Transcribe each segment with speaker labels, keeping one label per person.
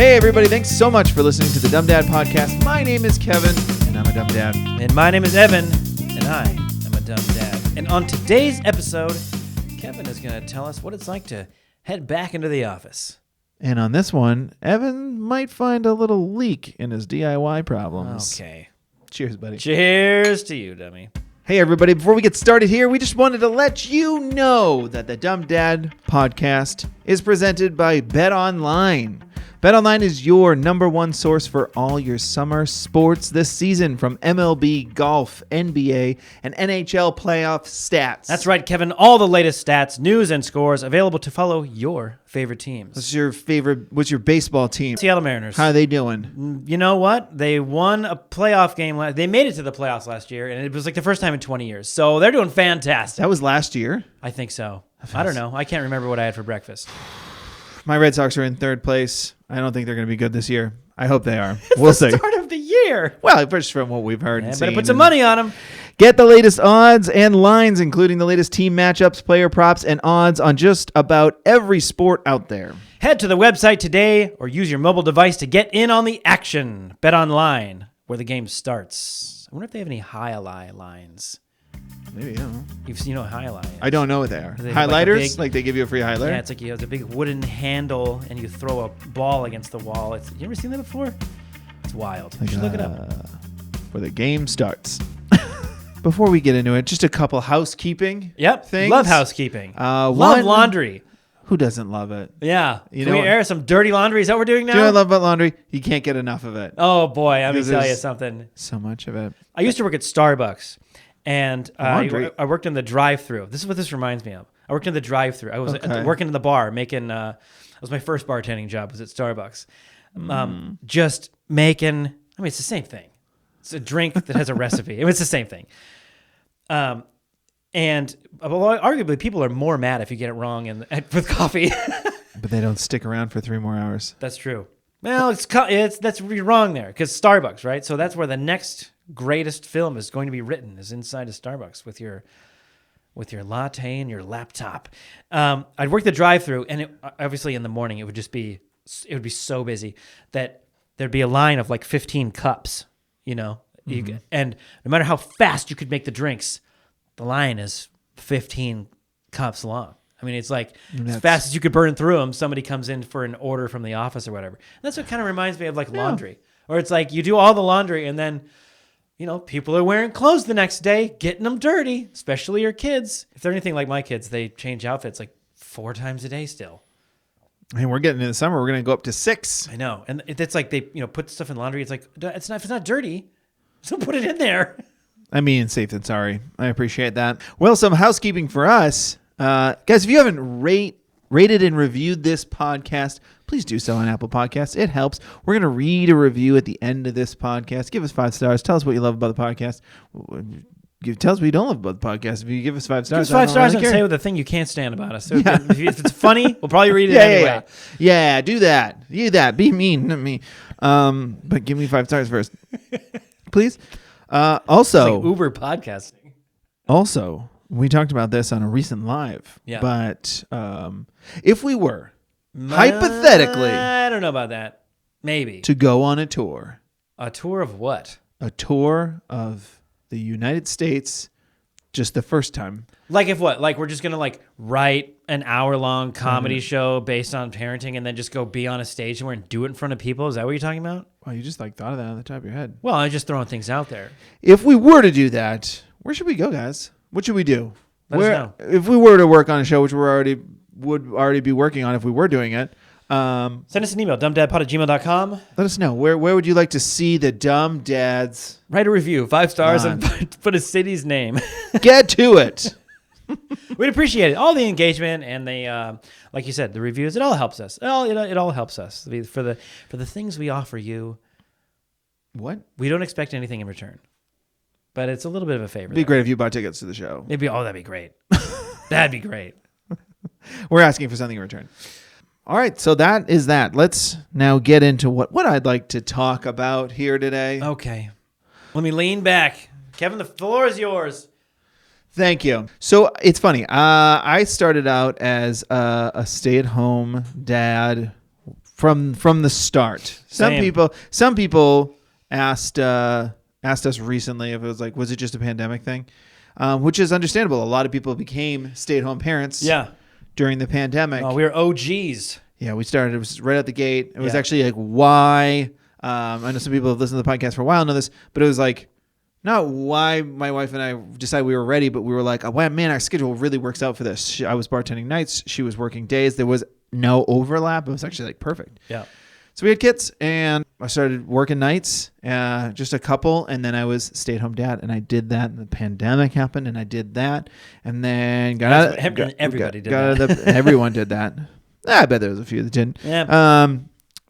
Speaker 1: Hey, everybody. Thanks so much for listening to the Dumb Dad Podcast. My name is Kevin, and I'm a dumb dad.
Speaker 2: And my name is Evan, and I am a dumb dad. And on today's episode, Kevin is going to tell us what it's like to head back into the office.
Speaker 1: And on this one, Evan might find a little leak in his DIY problems.
Speaker 2: Okay.
Speaker 1: Cheers, buddy.
Speaker 2: Cheers to you, dummy.
Speaker 1: Hey, everybody. Before we get started here, we just wanted to let you know that the Dumb Dad Podcast is presented by BetOnline. BetOnline is your number one source for all your summer sports this season, from MLB, golf, NBA, and NHL playoff stats.
Speaker 2: That's right, Kevin. All the latest stats, news, and scores available to follow your favorite teams.
Speaker 1: What's your baseball team?
Speaker 2: Seattle Mariners.
Speaker 1: How are they doing?
Speaker 2: You know what? They won a playoff game. They made it to the playoffs last year, and it was like the first time in 20 years. So they're doing fantastic.
Speaker 1: That was last year?
Speaker 2: I think so. I don't know. I can't remember what I had for breakfast.
Speaker 1: My Red Sox are in third place. I don't think they're going to be good this year. I hope they are. We'll see.
Speaker 2: Start of the year.
Speaker 1: Well, just from what we've heard and seen.
Speaker 2: Better put some money on them.
Speaker 1: Get the latest odds and lines, including the latest team matchups, player props, and odds on just about every sport out there.
Speaker 2: Head to the website today or use your mobile device to get in on the action. Bet online, where the game starts. I wonder if they have any highlight lines.
Speaker 1: Maybe, I don't know.
Speaker 2: You know what highlight is.
Speaker 1: I don't know what they are.
Speaker 2: They have
Speaker 1: Highlighters? Like they give you a free highlighter?
Speaker 2: Yeah, it's like you have a big wooden handle and you throw a ball against the wall. You ever seen that before? It's wild. You should look it up.
Speaker 1: Where the game starts. Before we get into it, just a couple housekeeping things.
Speaker 2: Love housekeeping. Love laundry.
Speaker 1: Who doesn't love it?
Speaker 2: Yeah.
Speaker 1: Can
Speaker 2: we air some dirty laundry? Is that what we're doing now?
Speaker 1: Do you know what I love about laundry? You can't get enough of it.
Speaker 2: Oh, boy. Let me tell you something.
Speaker 1: So much of it.
Speaker 2: I used to work at Starbucks. And
Speaker 1: Laundry.
Speaker 2: I worked in the drive-thru. This is what this reminds me of. I worked in the drive-thru. I was working in the bar, making. That was my first bartending job. Was at Starbucks. Just making. I mean, it's the same thing. It's a drink that has a recipe. It's the same thing. And arguably, people are more mad if you get it wrong with coffee.
Speaker 1: But they don't stick around for 3 more hours.
Speaker 2: That's true. Well, you're wrong there, because Starbucks, right? So that's where the next greatest film is going to be written, is inside a Starbucks with your latte and your laptop. I'd work the drive-thru, and obviously in the morning it would be so busy that there'd be a line of like 15 cups, and no matter how fast you could make the drinks, the line is 15 cups long. I mean, it's like as fast as you could burn through them, somebody comes in for an order from the office or whatever. And that's what kind of reminds me of like laundry, or it's like you do all the laundry and then, people are wearing clothes the next day, getting them dirty, especially your kids. If they're anything like my kids, they change outfits like 4 times a day still.
Speaker 1: And we're getting into the summer. We're going to go up to 6.
Speaker 2: I know. And it's like they, put stuff in laundry. It's like, if it's not dirty, so put it in there.
Speaker 1: I mean, safe than sorry. I appreciate that. Well, some housekeeping for us. Guys, if you haven't rated and reviewed this podcast, please do so on Apple Podcasts. It helps. We're going to read a review at the end of this podcast. Give us 5 stars. Tell us what you love about the podcast. Tell us what you don't love about the podcast. If you give us 5 stars,
Speaker 2: give us 5 stars and say the thing you can't stand about us. So if it's funny, we'll probably read it anyway.
Speaker 1: Yeah, do that. Be mean to me. But give me 5 stars first, please. Also,
Speaker 2: it's like Uber podcasting.
Speaker 1: Also, we talked about this on a recent live.
Speaker 2: Yeah.
Speaker 1: But if we were, hypothetically...
Speaker 2: I don't know about that. Maybe.
Speaker 1: To go on a tour.
Speaker 2: A tour of what?
Speaker 1: A tour of the United States, just the first time.
Speaker 2: Like if what? Like we're just going to write an hour-long comedy show based on parenting and then just go be on a stage somewhere and do it in front of people? Is that what you're talking about?
Speaker 1: Well, you just thought of that on the top of your head.
Speaker 2: Well, I'm just throwing things out there.
Speaker 1: If we were to do that, where should we go, guys? What should we do?
Speaker 2: Let us know.
Speaker 1: If we were to work on a show, which would already be working on if we were doing it.
Speaker 2: Send us an email, dumbdadpod@gmail.com.
Speaker 1: Let us know. Where would you like to see the Dumb Dads?
Speaker 2: Write a review, 5 stars, and put a city's name.
Speaker 1: Get to it.
Speaker 2: We'd appreciate it. All the engagement and the, like you said, the reviews. It all helps us. It all helps us for the things we offer you.
Speaker 1: What?
Speaker 2: We don't expect anything in return, but it's a little bit of a favor.
Speaker 1: It'd be great if you bought tickets to the show.
Speaker 2: That'd be great. That'd be great.
Speaker 1: We're asking for something in return. All right, so that is that. Let's now get into what I'd like to talk about here today.
Speaker 2: Okay. Let me lean back. Kevin, the floor is yours.
Speaker 1: Thank you. So it's funny. I started out as a stay-at-home dad from the start.
Speaker 2: Same.
Speaker 1: Some people asked us recently if it was like, was it just a pandemic thing? Which is understandable. A lot of people became stay-at-home parents during the pandemic.
Speaker 2: Oh, we were OGs.
Speaker 1: Yeah, we started. It was right out the gate. It was
Speaker 2: Yeah.
Speaker 1: actually like why. I know some people have listened to the podcast for a while know this, but it was like not why my wife and I decided we were ready, but we were like, oh, man, our schedule really works out for this. I was bartending nights. She was working days. There was no overlap. It was actually like perfect.
Speaker 2: Yeah.
Speaker 1: So we had kids, and I started working nights, just a couple, and then I was stay-at-home dad, and I did that, and the pandemic happened, and I did that, and then
Speaker 2: Everybody did that.
Speaker 1: Everyone did that. I bet there was a few that didn't.
Speaker 2: Yeah.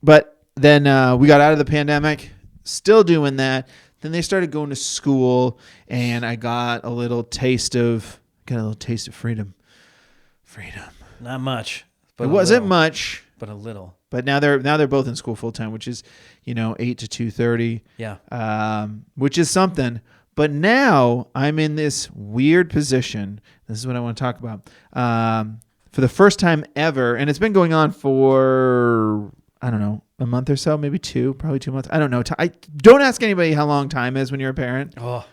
Speaker 1: But then we got out of the pandemic, still doing that. Then they started going to school, and I got a little taste of freedom.
Speaker 2: Not much. But
Speaker 1: It
Speaker 2: a
Speaker 1: wasn't
Speaker 2: little.
Speaker 1: much,
Speaker 2: But a little.
Speaker 1: but now they're both in school full time, which is 8 to 2:30.
Speaker 2: Yeah.
Speaker 1: Which is something. But now I'm in this weird position. This is what I want to talk about. For the first time ever, and it's been going on for, I don't know, a month or so, maybe probably 2 months. I don't know. I don't ask anybody how long time is when you're a parent.
Speaker 2: Oh.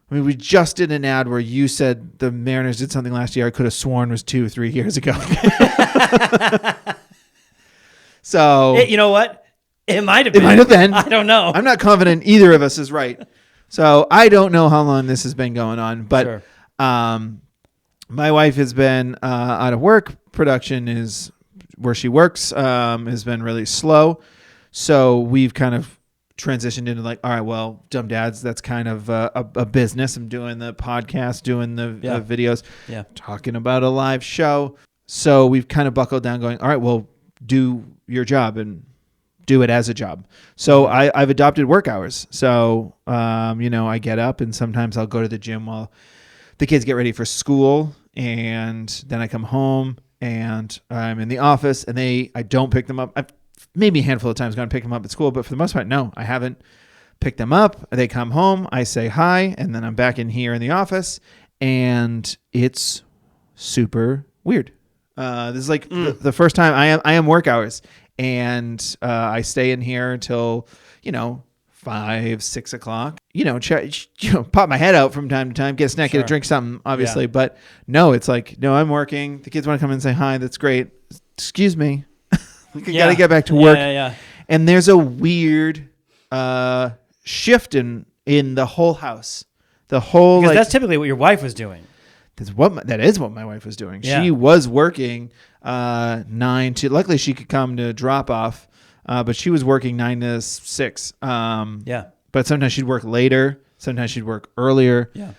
Speaker 1: I mean, we just did an ad where you said the Mariners did something last year I could have sworn was 2 or 3 years ago. So
Speaker 2: You know what? It might have been.
Speaker 1: it might have been.
Speaker 2: I don't know.
Speaker 1: I'm not confident either of us is right. So I don't know how long this has been going on, but
Speaker 2: Sure.
Speaker 1: my wife has been out of work. Production is where she works has been really slow. So we've kind of transitioned into like, all right, well, Dumb Dads, that's kind of a business. I'm doing the podcast, doing the videos, talking about a live show. So we've kind of buckled down going, all right, well, do your job and do it as a job. So I've adopted work hours. So, I get up and sometimes I'll go to the gym while the kids get ready for school. And then I come home and I'm in the office and I don't pick them up. I've maybe a handful of times gone to pick them up at school, but for the most part, no, I haven't picked them up. They come home, I say hi, and then I'm back in here in the office, and it's super weird. This is like the first time I am work hours, and I stay in here until 5, 6 o'clock. Pop my head out from time to time, get a snack, get a drink, something, obviously.
Speaker 2: Yeah.
Speaker 1: But no, it's like, no, I'm working. The kids want to come in and say hi. That's great. Excuse me. I got to get back to work.
Speaker 2: Yeah.
Speaker 1: And there's a weird shift in the whole house. The whole
Speaker 2: Because that's typically what your wife was doing.
Speaker 1: that is what my wife was doing.
Speaker 2: Yeah.
Speaker 1: She was working 9 to. Luckily, she could come to drop off, but she was working 9 to 6. But sometimes she'd work later. Sometimes she'd work earlier.
Speaker 2: Yeah.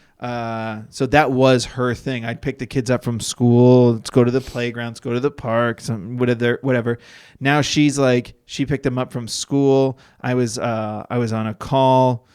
Speaker 1: So that was her thing. I'd pick the kids up from school. Let's go to the playground. Let's go to the park. Whatever. Now she's like, she picked them up from school. I was on a call.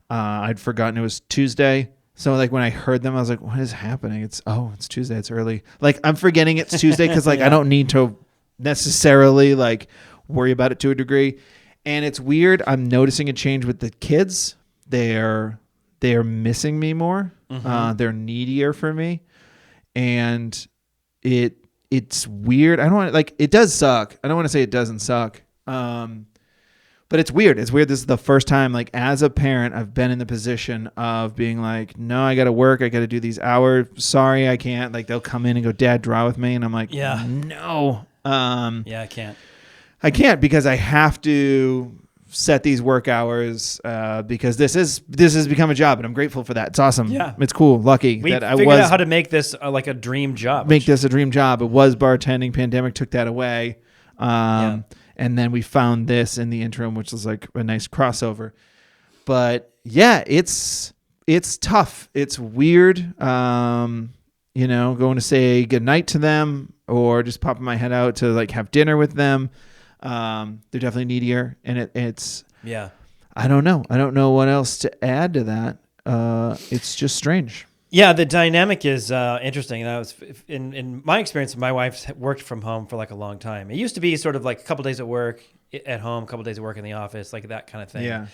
Speaker 1: I'd forgotten it was Tuesday. So like when I heard them, I was like, what is happening? It's Tuesday. It's early. Like I'm forgetting it's Tuesday because like I don't need to necessarily like worry about it to a degree. And it's weird. I'm noticing a change with the kids. They're missing me more.
Speaker 2: Mm-hmm.
Speaker 1: They're needier for me, and it's weird. I don't want like it does suck. I don't want to say it doesn't suck. But it's weird. It's weird. This is the first time, like as a parent, I've been in the position of being like, no, I got to work. I got to do these hours. Sorry, I can't. Like they'll come in and go, Dad, draw with me, and I'm like, no.
Speaker 2: I can't.
Speaker 1: I can't because I have to set these work hours because this has become a job, and I'm grateful for that. It's awesome.
Speaker 2: Yeah.
Speaker 1: It's cool. Lucky
Speaker 2: We
Speaker 1: that I
Speaker 2: figured
Speaker 1: was
Speaker 2: out how to make this like a dream job.
Speaker 1: make this a dream job. It was bartending. Pandemic took that away. And then we found this in the interim, which was like a nice crossover. But yeah, it's tough. It's weird. Going to say goodnight to them or just popping my head out to like have dinner with them. They're definitely needier, and it's I don't know. I don't know what else to add to that. It's just strange.
Speaker 2: Yeah, the dynamic is interesting. That was in my experience. My wife's worked from home for like a long time. It used to be sort of like a couple days at work at home, a couple days at work in the office, like that kind of thing.
Speaker 1: Yeah.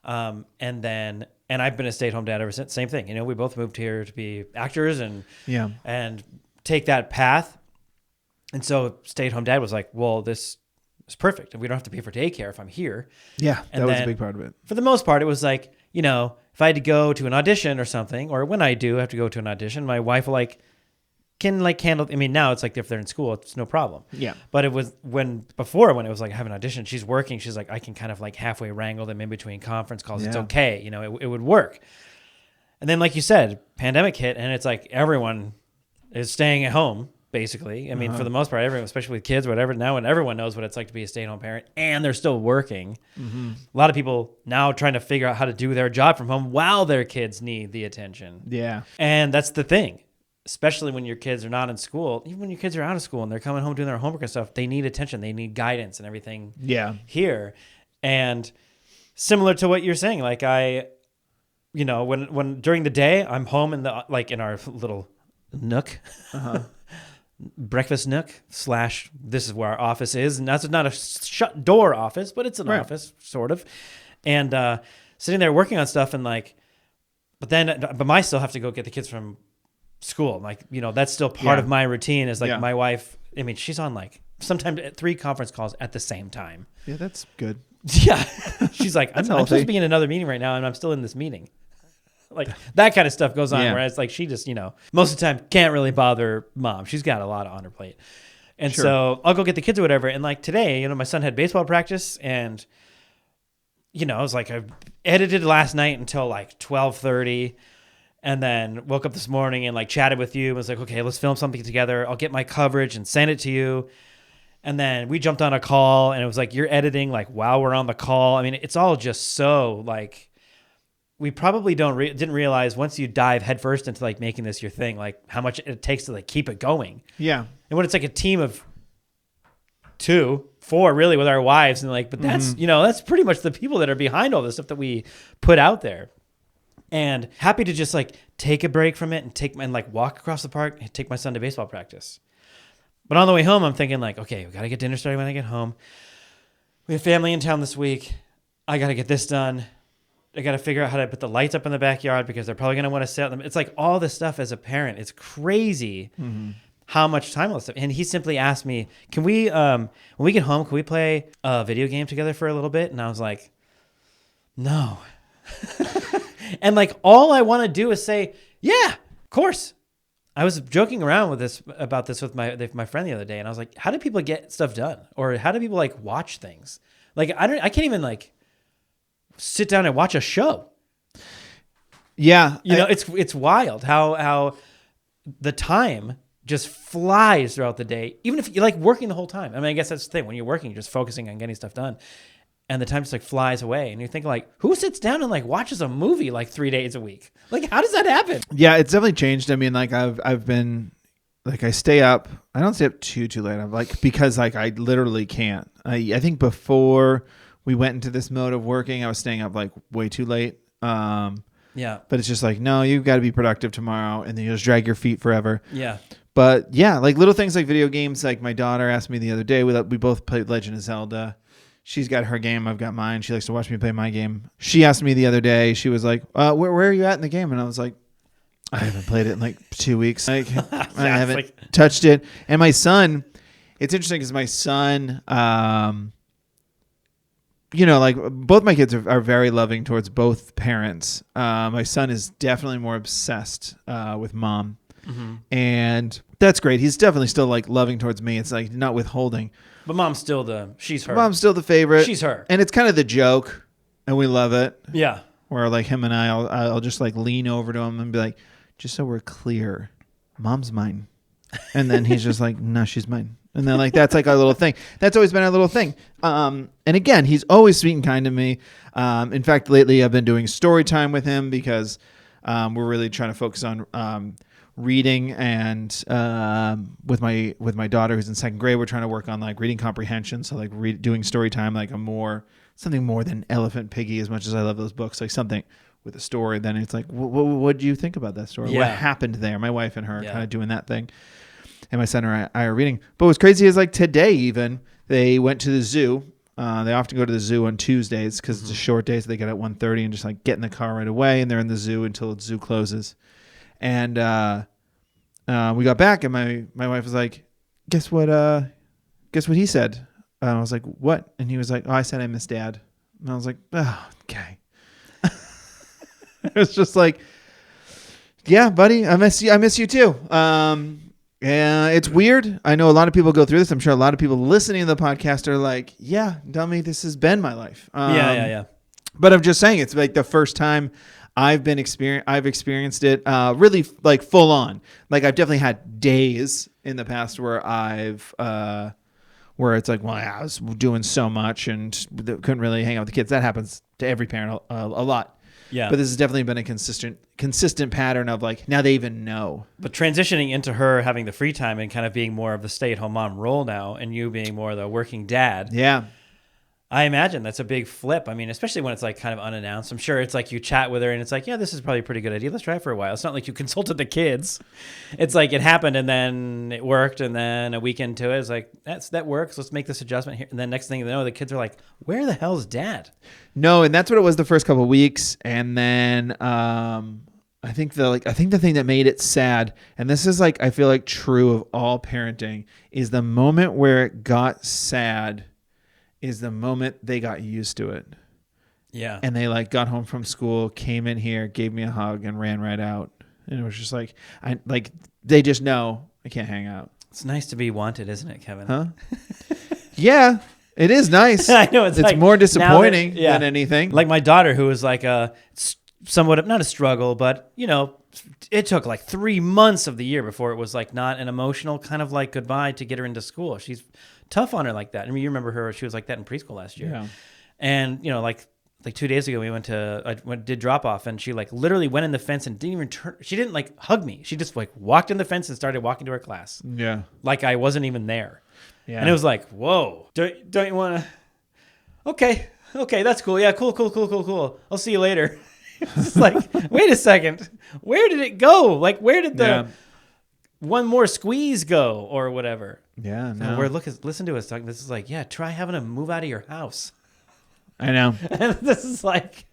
Speaker 2: And I've been a stay-at-home dad ever since. Same thing. We both moved here to be actors and take that path. And so stay-at-home dad was like, well, this It's perfect. And we don't have to pay for daycare if I'm here.
Speaker 1: Yeah, that
Speaker 2: And
Speaker 1: was a
Speaker 2: then
Speaker 1: big part of it.
Speaker 2: For the most part, it was like, if I had to go to an audition or something, or when I do have to go to an audition, my wife will can handle. I mean, now it's like if they're in school, it's no problem.
Speaker 1: Yeah.
Speaker 2: But it was before when it was like I have an audition, she's working. She's like, I can kind of like halfway wrangle them in between conference calls. It's
Speaker 1: Yeah.
Speaker 2: okay. It would work. And then, like you said, pandemic hit, and it's like everyone is staying at home. Basically, I mean, for the most part, everyone, especially with kids, whatever. Now, when everyone knows what it's like to be a stay-at-home parent, and they're still working, a lot of people now trying to figure out how to do their job from home while their kids need the attention.
Speaker 1: Yeah.
Speaker 2: And that's the thing, especially when your kids are not in school. Even when your kids are out of school and they're coming home doing their homework and stuff, they need attention, they need guidance and everything.
Speaker 1: Yeah.
Speaker 2: Here, and similar to what you're saying, like when during the day I'm home in our little nook. Breakfast nook / this is where our office is, and that's not a shut door office, but it's an office sort of, and sitting there working on stuff, and but I still have to go get the kids from school, that's still part of my routine is my wife, I mean, she's on sometimes 3 conference calls at the same time.
Speaker 1: Yeah, that's good.
Speaker 2: Yeah. She's like, I'm supposed
Speaker 1: healthy.
Speaker 2: to be in another meeting right now, and I'm still in this meeting. That kind of stuff goes on,
Speaker 1: Yeah.
Speaker 2: whereas she just, most of the time can't really bother mom. She's got a lot on her plate. And
Speaker 1: Sure.
Speaker 2: so I'll go get the kids or whatever. And today, my son had baseball practice, and, it was I edited last night until 12:30, and then woke up this morning and chatted with you and was like, okay, let's film something together. I'll get my coverage and send it to you. And then we jumped on a call, and it was you're editing while we're on the call. I mean, it's all just so we probably didn't realize once you dive headfirst into making this your thing, how much it takes to keep it going.
Speaker 1: Yeah.
Speaker 2: And when it's a team of 2, 4 really with our wives, and but that's that's pretty much the people that are behind all this stuff that we put out there. And happy to just take a break from it and walk across the park and take my son to baseball practice. But on the way home, I'm thinking okay, we got to get dinner started when I get home. We have family in town this week. I got to get this done. I got to figure out how to put the lights up in the backyard because they're probably going to want to sit on them. It's all this stuff as a parent. It's crazy how much time all this stuff. And he simply asked me, can we, when we get home, can we play a video game together for a little bit? And I was like, no. And all I want to do is say, yeah, of course. I was joking around about this with my friend the other day. And I was like, how do people get stuff done? Or how do people watch things? I can't even sit down and watch a show.
Speaker 1: Yeah.
Speaker 2: It's wild how the time just flies throughout the day, even if you're working the whole time. I mean, I guess that's the thing. When you're working, you're just focusing on getting stuff done, and the time just flies away. And you think who sits down and watches a movie 3 days a week? How does that happen?
Speaker 1: Yeah, it's definitely changed. I mean, I've been I stay up. I don't stay up too late. I'm because I literally can't. I think before we went into this mode of working, I was staying up way too late.
Speaker 2: Yeah.
Speaker 1: But it's just no, you've got to be productive tomorrow, and then you'll just drag your feet forever.
Speaker 2: Yeah.
Speaker 1: But yeah, little things like video games. My daughter asked me the other day, we both played Legend of Zelda. She's got her game, I've got mine. She likes to watch me play my game. She asked me the other day, she was like, where are you at in the game? And I was like, I haven't played it in 2 weeks. I haven't touched it. And my son, it's interesting because my son, both my kids are very loving towards both parents. My son is definitely more obsessed with mom. Mm-hmm. And that's great. He's definitely still loving towards me. It's not withholding.
Speaker 2: But mom's still she's her.
Speaker 1: Mom's still the favorite.
Speaker 2: She's her.
Speaker 1: And it's kind of the joke, and we love it.
Speaker 2: Yeah.
Speaker 1: Where him and I'll just lean over to him and be like, just so we're clear, mom's mine. And then he's just no, she's mine. And then that's our little thing. That's always been our little thing. And again, he's always sweet and kind to me. In fact, lately I've been doing story time with him because we're really trying to focus on reading, and with my daughter who's in 2nd grade, we're trying to work on reading comprehension. So doing story time, something more than Elephant Piggy. As much as I love those books, something with a story. Then it's what do you think about that story?
Speaker 2: Yeah.
Speaker 1: What happened there? My wife and her are kind of doing that thing. And my son and I are reading. But what's crazy is today even, they went to the zoo. They often go to the zoo on Tuesdays because it's a short day, so they get at 1:30 and just get in the car right away, and they're in the zoo until the zoo closes. And we got back, and my wife was like, guess what he said? I was like, what? And he was like, oh, I said I miss Dad. And I was like, oh, okay. It was just like, yeah, buddy, I miss you. I miss you too. Yeah, it's weird. I know a lot of people go through this. I'm sure a lot of people listening to the podcast are like, yeah, dummy, this has been my life.
Speaker 2: Yeah.
Speaker 1: But I'm just saying, it's like the first time I've experienced it really like full on. Like I've definitely had days in the past where where it's like, well, yeah, I was doing so much and couldn't really hang out with the kids. That happens to every parent a lot.
Speaker 2: Yeah.
Speaker 1: But this has definitely been a consistent pattern of like, now they even know.
Speaker 2: But transitioning into her having the free time and kind of being more of the stay-at-home mom role now, and you being more the working dad.
Speaker 1: Yeah.
Speaker 2: I imagine that's a big flip. I mean, especially when it's like kind of unannounced. I'm sure it's like you chat with her and it's like, yeah, this is probably a pretty good idea. Let's try it for a while. It's not like you consulted the kids. It's like it happened and then it worked. And then a week into it, it's like, that works. Let's make this adjustment here. And then next thing you know, the kids are like, where the hell's Dad?
Speaker 1: No, and that's what it was the first couple of weeks. And then I think the thing that made it sad, and this is like, I feel like true of all parenting, is the moment where it got sad is the moment they got used to it.
Speaker 2: Yeah.
Speaker 1: And they like got home from school, came in here, gave me a hug and ran right out. And it was just like, they just know I can't hang out.
Speaker 2: It's nice to be wanted, isn't it, Kevin?
Speaker 1: Huh? Yeah, it is nice.
Speaker 2: I know it's like,
Speaker 1: more disappointing than anything.
Speaker 2: Like my daughter, who was like somewhat, not a struggle, but you know, it took like 3 months of the year before it was like not an emotional kind of like goodbye to get her into school. She's tough on her like that. I mean, you remember her, she was like that in preschool last year.
Speaker 1: Yeah.
Speaker 2: And, you know, like 2 days ago, I did drop off and she like literally went in the fence and didn't even turn. She didn't like hug me. She just like walked in the fence and started walking to her class.
Speaker 1: Yeah.
Speaker 2: Like I wasn't even there.
Speaker 1: Yeah.
Speaker 2: And it was like, whoa, don't you want to? Okay, that's cool. Yeah, cool. I'll see you later. It's like, wait a second. Where did it go? Like, where did the one more squeeze go or whatever?
Speaker 1: Yeah,
Speaker 2: no. We're listen to us talking. This is like, yeah, try having to move out of your house.
Speaker 1: I know.
Speaker 2: And this is like,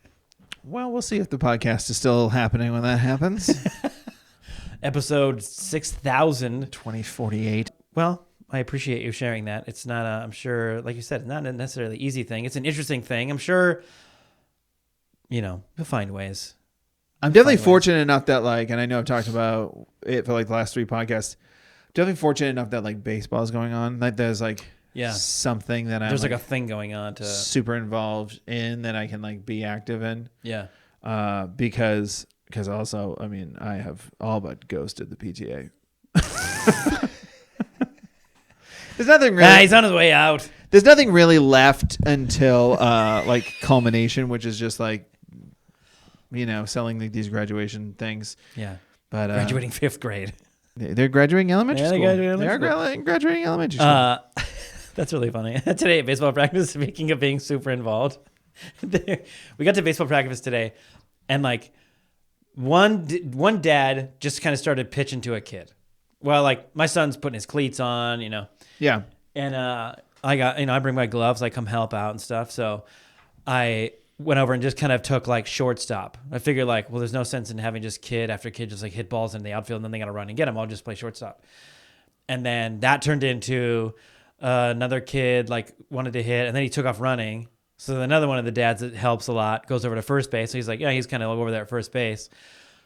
Speaker 1: well, we'll see if the podcast is still happening when that happens.
Speaker 2: Episode 6,000.
Speaker 1: 2048.
Speaker 2: Well, I appreciate you sharing that. It's not, I'm sure, like you said, not a necessarily easy thing. It's an interesting thing. I'm sure, you know, you'll find ways.
Speaker 1: I'm definitely fortunate enough that like, and I know I've talked about it for like the last 3 podcasts. Definitely fortunate enough that like baseball is going on. Like there's like something that
Speaker 2: there's like a thing going on to
Speaker 1: super involved in that I can like be active in.
Speaker 2: Yeah.
Speaker 1: Because also, I mean, I have all but ghosted the PTA. There's nothing really.
Speaker 2: He's on his way out.
Speaker 1: There's nothing really left until like culmination, which is just like, you know, selling like these graduation things.
Speaker 2: Yeah.
Speaker 1: But
Speaker 2: graduating 5th grade.
Speaker 1: They're graduating elementary school.
Speaker 2: They are
Speaker 1: graduating elementary school.
Speaker 2: That's really funny. Today at baseball practice, speaking of being super involved, we got to baseball practice today, and like one dad just kind of started pitching to a kid. Well, like my son's putting his cleats on, you know.
Speaker 1: Yeah.
Speaker 2: And I bring my gloves, I come help out and stuff. So I went over and just kind of took like shortstop. I figured like, well, there's no sense in having just kid after kid just like hit balls in the outfield and then they got to run and get them. I'll just play shortstop. And then that turned into another kid like wanted to hit and then he took off running. So another one of the dads that helps a lot goes over to first base. So he's like, yeah, he's kind of over there at first base.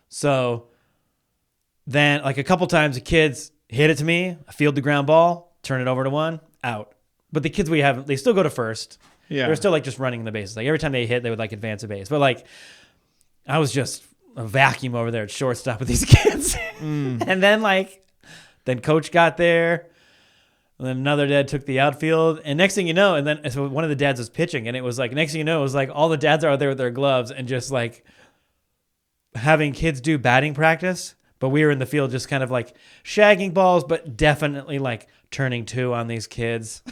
Speaker 2: So then like a couple times the kids hit it to me, I field the ground ball, turn it over to one, out. But the kids we have, they still go to first.
Speaker 1: Yeah.
Speaker 2: They're still like just running the bases. Like every time they hit, they would like advance a base. But like I was just a vacuum over there at shortstop with these kids. And then coach got there. And then another dad took the outfield. And next thing you know, and then so one of the dads was pitching. And it was like, next thing you know, it was like all the dads are out there with their gloves and just like having kids do batting practice. But we were in the field just kind of like shagging balls, but definitely like turning 2 on these kids.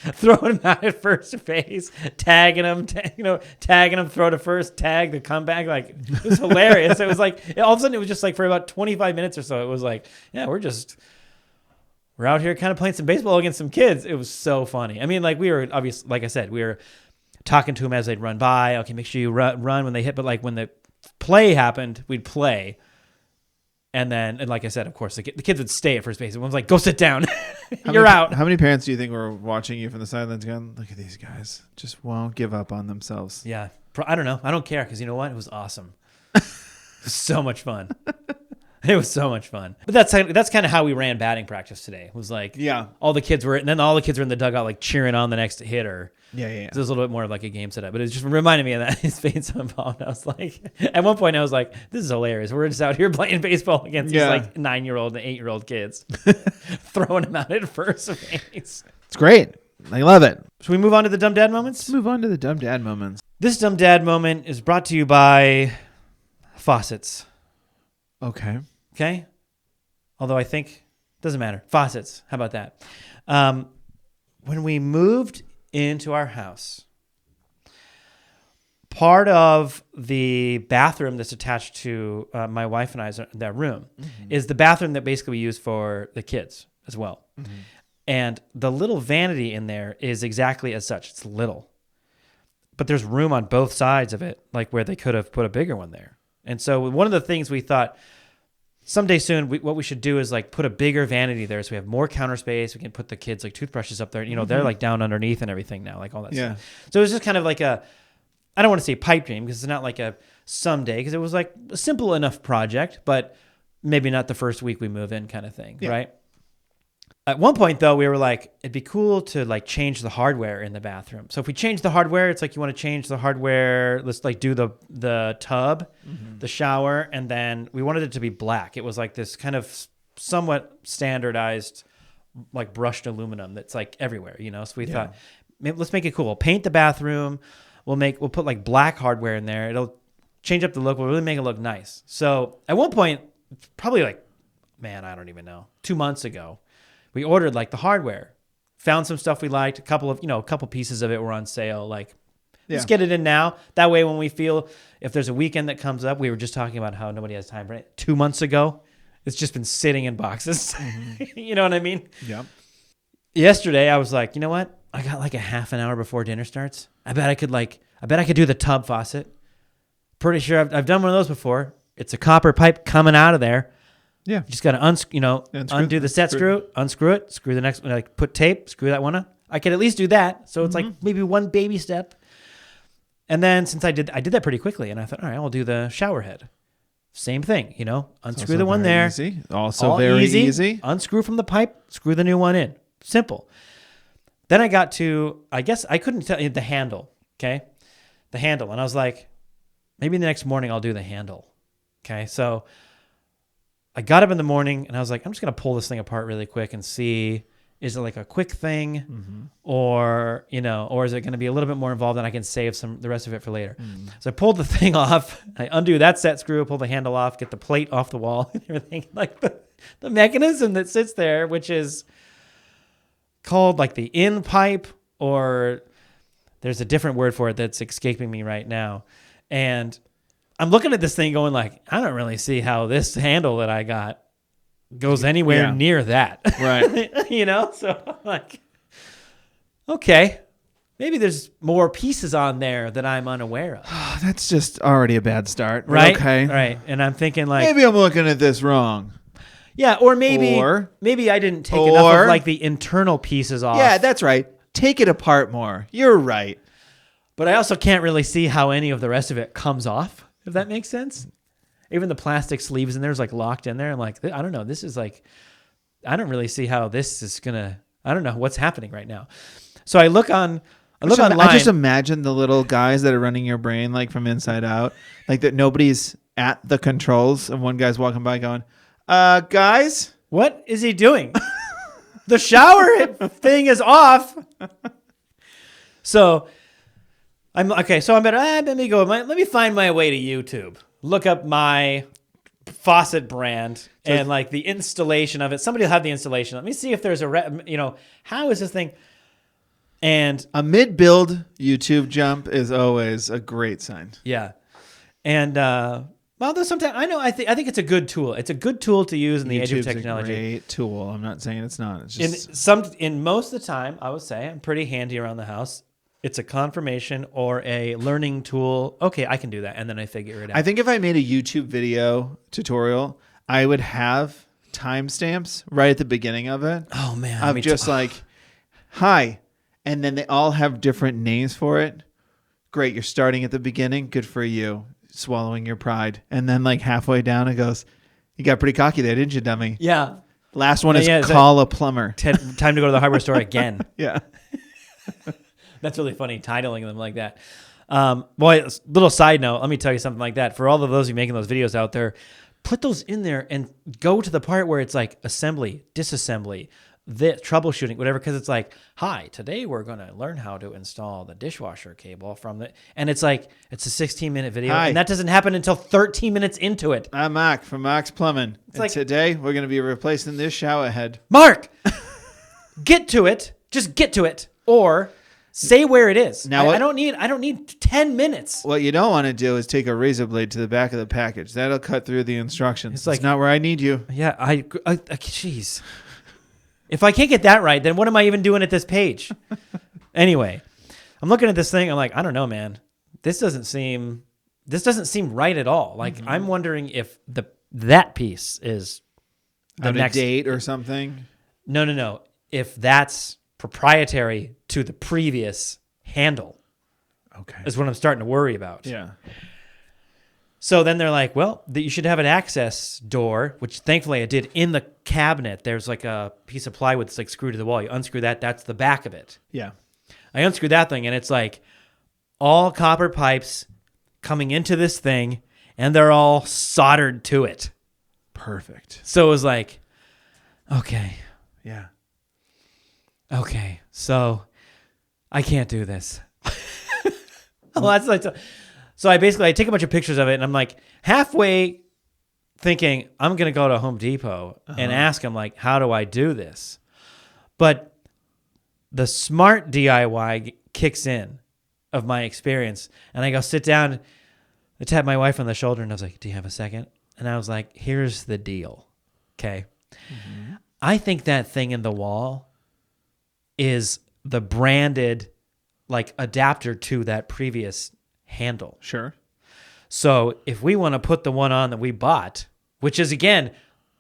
Speaker 2: Throwing them out at first base, tagging them, throw to first, tag the comeback. Like it was hilarious. It was like all of a sudden it was just like for about 25 minutes or so. It was like, yeah, we're out here kind of playing some baseball against some kids. It was so funny. I mean, like we were obviously, like I said, we were talking to them as they'd run by. Okay, make sure you run when they hit. But like when the play happened, we'd play. And then, and like I said, of course, the kids would stay at first base. Everyone's like, go sit down. You're out.
Speaker 1: How many parents do you think were watching you from the sidelines going, look at these guys, just won't give up on themselves?
Speaker 2: Yeah. I don't know. I don't care because you know what? It was awesome. It was so much fun. It was so much fun. But that's kind of how we ran batting practice today. It was like all the kids were in the dugout like cheering on the next hitter.
Speaker 1: Yeah.
Speaker 2: So it was a little bit more of like a game setup, but it just reminded me of that. His face involved. I was like, at one point I was like, this is hilarious. We're just out here playing baseball against these like 9-year-old and 8-year-old kids, throwing them out at first base.
Speaker 1: It's great. I love it.
Speaker 2: Should we move on to the dumb dad moments?
Speaker 1: Let's move on to the dumb dad moments.
Speaker 2: This dumb dad moment is brought to you by faucets.
Speaker 1: Okay.
Speaker 2: Although I think doesn't matter. Faucets. How about that? When we moved into our house, part of the bathroom that's attached to my wife and I's that room is the bathroom that basically we use for the kids as well. Mm-hmm. And the little vanity in there is exactly as such. It's little. But there's room on both sides of it, like where they could have put a bigger one there. And so one of the things we thought someday soon, what we should do is like put a bigger vanity there so we have more counter space. We can put the kids like toothbrushes up there. You know, they're like down underneath and everything now, like all that stuff. So it was just kind of like I don't want to say pipe dream because it's not like a someday, because it was like a simple enough project, but maybe not the first week we move in kind of thing, right? At one point, though, we were like, it'd be cool to like change the hardware in the bathroom. So if we change the hardware, it's like you want to change the hardware. Let's like do the tub, the shower, and then we wanted it to be black. It was like this kind of somewhat standardized, like brushed aluminum that's like everywhere, you know. So we thought, maybe let's make it cool. Paint the bathroom. We'll put like black hardware in there. It'll change up the look. We'll really make it look nice. So at one point, probably like, man, I don't even know, 2 months ago, we ordered like the hardware, found some stuff we liked, a couple pieces of it were on sale. Like, let's get it in now. That way, when we feel, if there's a weekend that comes up, we were just talking about how nobody has time for it. 2 months ago, it's just been sitting in boxes. You know what I mean?
Speaker 1: Yeah.
Speaker 2: Yesterday, I was like, you know what? I got like a half an hour before dinner starts. I bet I could do the tub faucet. Pretty sure I've done one of those before. It's a copper pipe coming out of there. Yeah. You just got to undo the set screw, unscrew it, screw the next one, like put tape, screw that one up. I could at least do that. So it's like maybe one baby step. And then since I did that pretty quickly, and I thought, all right, I'll do the shower head. Same thing, unscrew the one there.
Speaker 1: Easy. Also very easy.
Speaker 2: Unscrew from the pipe, screw the new one in. Simple. Then I got to, I guess I couldn't tell you the handle. Okay. The handle. And I was like, maybe the next morning I'll do the handle. Okay. So I got up in the morning and I was like, I'm just going to pull this thing apart really quick and see, is it like a quick thing or is it going to be a little bit more involved and I can save the rest of it for later. So I pulled the thing off. I undo that set screw, pull the handle off, get the plate off the wall and everything. Like the mechanism that sits there, which is called like the in pipe, or there's a different word for it that's escaping me right now. And I'm looking at this thing going like, I don't really see how this handle that I got goes anywhere near that. Right. So I'm like, okay, maybe there's more pieces on there that I'm unaware of.
Speaker 1: That's just already a bad start.
Speaker 2: Right.
Speaker 1: Okay.
Speaker 2: Right. And I'm thinking like,
Speaker 1: maybe I'm looking at this wrong.
Speaker 2: Yeah. Or maybe I didn't take enough of like the internal pieces off.
Speaker 1: Yeah, that's right. Take it apart more. You're right.
Speaker 2: But I also can't really see how any of the rest of it comes off, if that makes sense. Even the plastic sleeves in there is like locked in there. I'm like, I don't know. This is like, I don't really see how this is I don't know what's happening right now. So I look online.
Speaker 1: I just imagine the little guys that are running your brain like from inside out, like that nobody's at the controls and one guy's walking by going, guys,
Speaker 2: what is he doing? The shower thing is off. So I'm okay. So I'm better. Let me go. Let me find my way to YouTube. Look up my faucet brand and like the installation of it. Somebody will have the installation. Let me see if there's how is this thing? And
Speaker 1: a mid-build YouTube jump is always a great sign.
Speaker 2: Yeah, and although sometimes I think it's a good tool. It's a good tool to use in the age of technology.
Speaker 1: A great tool. I'm not saying it's not. It's just
Speaker 2: in most of the time, I would say I'm pretty handy around the house. It's a confirmation or a learning tool. Okay, I can do that, and then I figure it out.
Speaker 1: I think if I made a YouTube video tutorial, I would have timestamps right at the beginning of it.
Speaker 2: Oh man,
Speaker 1: Of just like, hi. And then they all have different names for it. Great. You're starting at the beginning. Good for you. Swallowing your pride. And then like halfway down, it goes, you got pretty cocky there, didn't you, dummy?
Speaker 2: yeah.
Speaker 1: Last one is call a plumber.
Speaker 2: Time to go to the hardware store again.
Speaker 1: Yeah.
Speaker 2: That's really funny, titling them like that. Boy, little side note, let me tell you something like that. For all of those of you making those videos out there, put those in there and go to the part where it's like assembly, disassembly, the troubleshooting, whatever, because it's like, hi, today we're going to learn how to install the dishwasher cable from the, and it's like, it's a 16-minute video,
Speaker 1: Hi.
Speaker 2: and that doesn't happen until 13 minutes into it.
Speaker 1: I'm Mark from Mark's Plumbing. And
Speaker 2: like-
Speaker 1: today we're going to be replacing this shower head.
Speaker 2: Mark, get to it. Just get to it. Or say where it is.
Speaker 1: Now
Speaker 2: I don't need 10 minutes.
Speaker 1: What you don't want to do is take a razor blade to the back of the package. That'll cut through the instructions. It's
Speaker 2: like-
Speaker 1: not where I need you.
Speaker 2: Yeah, jeez. If I can't get that right, then what am I even doing at this page? Anyway, I'm looking at this thing. I'm like, I don't know, man. This doesn't seem right at all. Like, I'm wondering if that piece is the
Speaker 1: Out of
Speaker 2: next
Speaker 1: date or something.
Speaker 2: No. If that's proprietary to the previous handle,
Speaker 1: Okay.
Speaker 2: is what I'm starting to worry about.
Speaker 1: Yeah.
Speaker 2: So then they're like, well, you should have an access door, which thankfully I did in the cabinet. There's like a piece of plywood that's like screwed to the wall. You unscrew that, that's the back of it.
Speaker 1: Yeah.
Speaker 2: I unscrewed that thing, and it's like all copper pipes coming into this thing, and they're all soldered to it.
Speaker 1: Perfect.
Speaker 2: So it was like, okay,
Speaker 1: Yeah.
Speaker 2: so I can't do this. Well, that's like, so I take a bunch of pictures of it, and I'm like halfway thinking I'm going to go to Home Depot and ask them like, how do I do this? But the smart DIY kicks in of my experience, and I go sit down. I tap my wife on the shoulder, and I was like, do you have a second? And I was like, here's the deal. Okay. Mm-hmm. I think that thing in the wall is the branded like adapter to that previous handle.
Speaker 1: Sure.
Speaker 2: So if we want to put the one on that we bought, which is again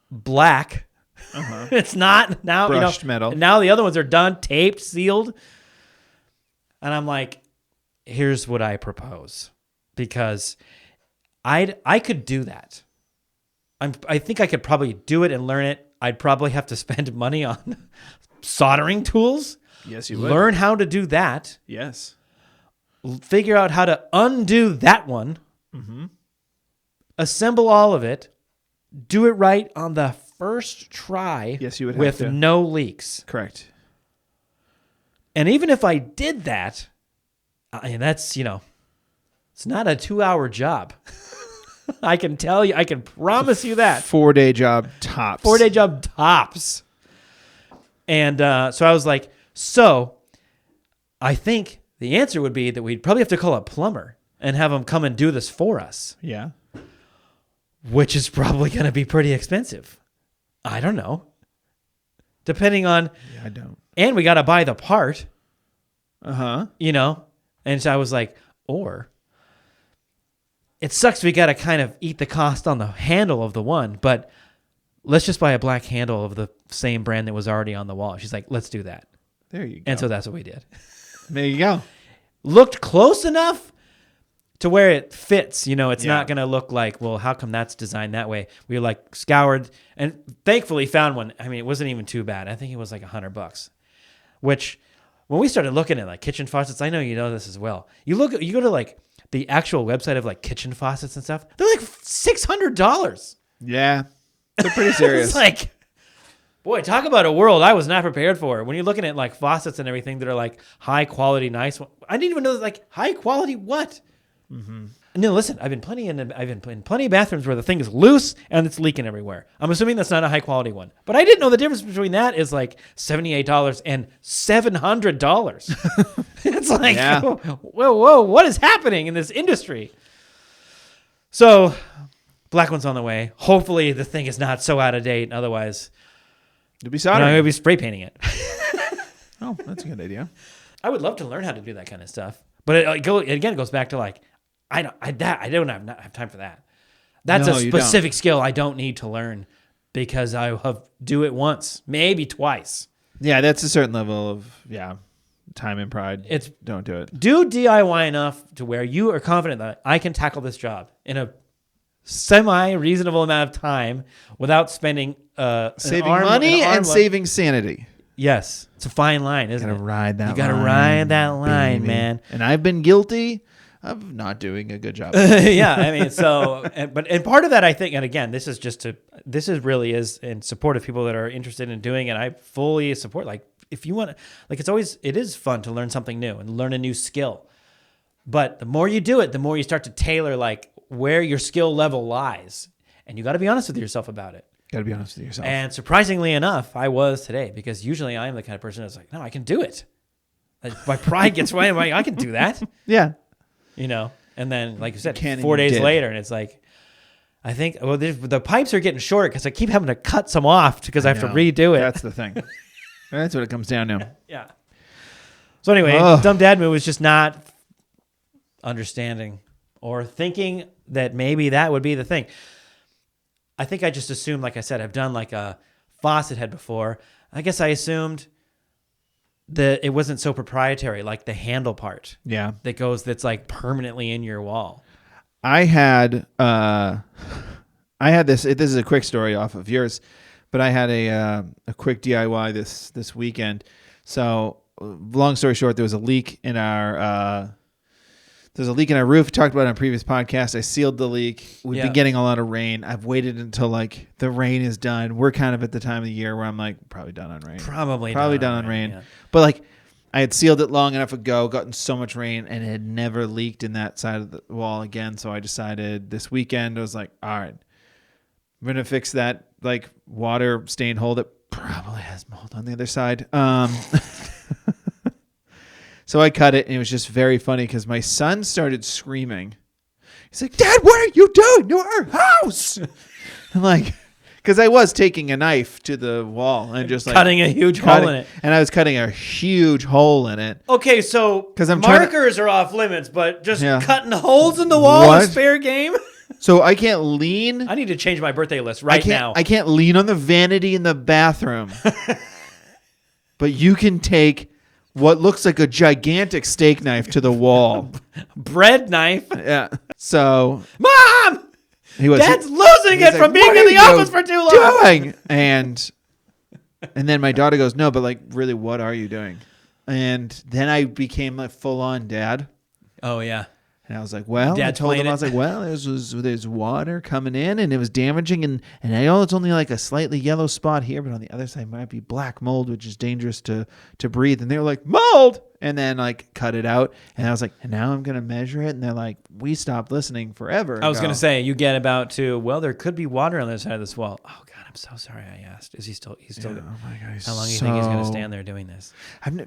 Speaker 2: black, it's not now
Speaker 1: Brushed metal.
Speaker 2: Now the other ones are done, taped, sealed, and I'm like, here's what I propose, because I could do that. I think I could probably do it and learn it. I'd probably have to spend money on soldering tools.
Speaker 1: Yes, you would.
Speaker 2: Learn how to do that.
Speaker 1: Yes.
Speaker 2: Figure out how to undo that one.
Speaker 1: Mm-hmm.
Speaker 2: Assemble all of it. Do it right on the first try.
Speaker 1: Yes, you would have
Speaker 2: with
Speaker 1: to.
Speaker 2: no leaks.
Speaker 1: Correct.
Speaker 2: And even if I did that, and that's, it's not a 2-hour job. I can tell you, I can promise you that.
Speaker 1: 4-day job tops.
Speaker 2: 4-day job tops. And so I was like, I think the answer would be that we'd probably have to call a plumber and have him come and do this for us.
Speaker 1: Yeah.
Speaker 2: Which is probably going to be pretty expensive. I don't know. Depending on...
Speaker 1: Yeah, I don't.
Speaker 2: And we got to buy the part.
Speaker 1: Uh-huh.
Speaker 2: And so I was like, or... It sucks we got to kind of eat the cost on the handle of the one, but let's just buy a black handle of the same brand that was already on the wall. She's like, let's do that.
Speaker 1: There you go.
Speaker 2: And so that's what we did.
Speaker 1: There you go.
Speaker 2: Looked close enough to where it fits. It's
Speaker 1: Yeah.
Speaker 2: not going to look like, well, how come that's designed that way? We like scoured and thankfully found one. I mean, it wasn't even too bad. I think it was like $100, which when we started looking at like kitchen faucets, I know you know this as well. You go to like the actual website of like kitchen faucets and stuff. They're like $600.
Speaker 1: Yeah. They're pretty serious.
Speaker 2: It's like, boy, talk about a world I was not prepared for. When you're looking at like faucets and everything that are like high quality, nice. I didn't even know like high quality what. Mm-hmm. No, listen, I've been in plenty of bathrooms where the thing is loose and it's leaking everywhere. I'm assuming that's not a high quality one, but I didn't know the difference between that is like $78 and $700. It's like,
Speaker 1: Yeah.
Speaker 2: whoa, what is happening in this industry? So, black one's on the way. Hopefully, the thing is not so out of date. Otherwise,
Speaker 1: To be
Speaker 2: I'm
Speaker 1: soldering.
Speaker 2: going to be spray painting it.
Speaker 1: Oh, that's a good idea.
Speaker 2: I would love to learn how to do that kind of stuff, but it goes back to like, I don't have time for that. That's
Speaker 1: No,
Speaker 2: a
Speaker 1: you don't.
Speaker 2: specific skill I don't need to learn because I have do it once, maybe twice.
Speaker 1: Yeah, that's a certain level of time and pride.
Speaker 2: It's
Speaker 1: Don't do it.
Speaker 2: do DIY enough to where you are confident that I can tackle this job in a semi-reasonable amount of time without spending
Speaker 1: Saving money and saving sanity.
Speaker 2: Yes, it's a fine line, isn't
Speaker 1: Gotta
Speaker 2: it?
Speaker 1: ride that.
Speaker 2: You gotta
Speaker 1: line,
Speaker 2: ride that line,
Speaker 1: baby.
Speaker 2: man.
Speaker 1: And I've been guilty of not doing a good job.
Speaker 2: Yeah, I mean, so, but part of that, I think, and again, this is really is in support of people that are interested in doing it. I fully support, like, if you want to, like, it is fun to learn something new and learn a new skill. But the more you do it, the more you start to tailor, like, where your skill level lies. And you got to be honest with yourself about it.
Speaker 1: Got to be honest with yourself.
Speaker 2: And surprisingly enough, I was today, because usually I am the kind of person that's like, no, I can do it. My pride gets right. I can do that.
Speaker 1: Yeah.
Speaker 2: You know, and then, like you said,
Speaker 1: Can
Speaker 2: 4 days
Speaker 1: did.
Speaker 2: later, and it's like, I think, well, the pipes are getting shorter because I keep having to cut some off because I have to
Speaker 1: know.
Speaker 2: redo it.
Speaker 1: That's the thing. That's what it comes down to.
Speaker 2: Yeah. So anyway, Dumb Dad Move was just not understanding or thinking that maybe that would be the thing. I think I just assumed, like I said, I've done like a faucet head before. I guess I assumed that it wasn't so proprietary, like the handle part.
Speaker 1: Yeah.
Speaker 2: That's like permanently in your wall.
Speaker 1: I had this. This is a quick story off of yours, but I had a quick DIY this weekend. So, long story short, there was a leak in our roof. Talked about it on a previous podcast. I sealed the leak. We've been getting a lot of rain. I've waited until like the rain is done. We're kind of at the time of the year where I'm like probably done on rain.
Speaker 2: Probably
Speaker 1: done on rain.
Speaker 2: Yeah.
Speaker 1: But like I had sealed it long enough ago, gotten so much rain, and it had never leaked in that side of the wall again. So I decided this weekend, I was like, all right, I'm going to fix that like water stained hole that probably has mold on the other side. So I cut it, and it was just very funny because my son started screaming. He's like, Dad, what are you doing to our house? I'm like, because I was taking a knife to the wall and just like
Speaker 2: cutting a huge hole in it.
Speaker 1: And I was cutting a huge hole in it.
Speaker 2: Okay, so
Speaker 1: 'Cause I'm
Speaker 2: markers are off limits, but just cutting holes in the wall
Speaker 1: What?
Speaker 2: is fair game?
Speaker 1: So I can't lean.
Speaker 2: I need to change my birthday list right now.
Speaker 1: I can't lean on the vanity in the bathroom. But you can take what looks like a gigantic steak knife to the wall.
Speaker 2: Bread knife.
Speaker 1: Yeah. So
Speaker 2: Mom! Dad's losing it from being in the office for too long.
Speaker 1: Doing? And then my daughter goes, no, but like really, what are you doing? And then I became a full on dad.
Speaker 2: Oh yeah.
Speaker 1: And I was like, well,
Speaker 2: Dad's
Speaker 1: I told him,
Speaker 2: playing
Speaker 1: I was like, well, there's water coming in and it was damaging. And I know it's only like a slightly yellow spot here, but on the other side might be black mold, which is dangerous to breathe. And they were like, mold. And then like cut it out. And I was like, and now I'm going to measure it. And they're like, we stopped listening forever ago.
Speaker 2: I was going to say, you get about to, well, there could be water on the other side of this wall. Oh God, I'm so sorry I asked. Is he's still
Speaker 1: Yeah, oh my God,
Speaker 2: how long do you think he's going to stand there doing this?